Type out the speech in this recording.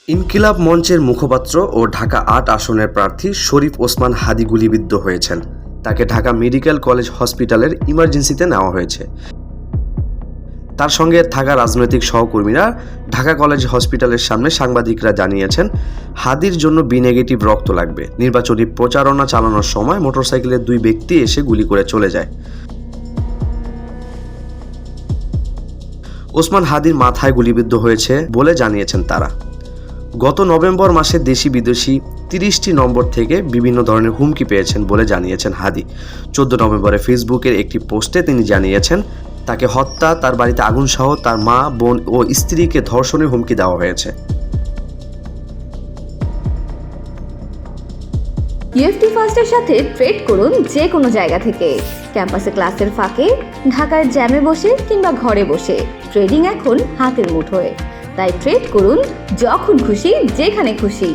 ইনকিলাব মঞ্চের মুখপাত্র ও ঢাকা ৮ আসনের প্রার্থী শরীফ ওসমান হাদী গুলিবিদ্ধ হয়েছেন। তাকে ঢাকা মেডিকেল কলেজ হসপিটালের ইমার্জেন্সিতে নেওয়া হয়েছে। তার সঙ্গে থাকা রাজনৈতিক সহকর্মীরা ঢাকা কলেজ হসপিটালের সামনে সাংবাদিকরা জানিয়েছেন, হাদীর জন্য বি নেগেটিভ রক্ত লাগবে। নির্বাচনী প্রচারণা চালানোর সময় মোটরসাইকেলের দুই ব্যক্তি এসে গুলি করে চলে যায়। ওসমান হাদীর মাথায় গুলিবিদ্ধ হয়েছে বলে জানিয়েছেন তারা। গত নভেম্বর মাসে দেশি বিদেশি 30টি নম্বর থেকে বিভিন্ন ধরনের হুমকি পেয়েছেন বলে জানিয়েছেন হাদী। 14 নভেম্বরে ফেসবুকের একটি পোস্টে তিনি জানিয়েছেন, তাকে হত্যা, তার বাড়িতে আগুন সহ তার মা, বোন ও স্ত্রীকে ধর্ষণের হুমকি দেওয়া হয়েছে। ইউএফটি ফার্স্টের সাথে ট্রেড করুন যে কোনো জায়গা থেকে। ক্যাম্পাসে ক্লাসের ফাঁকে, ঢাকার জ্যামে বসে কিংবা ঘরে বসে ট্রেডিং এখন হাতের মুঠোয়। তাই ট্রেড করুন যখন খুশি, যেখানে খুশি।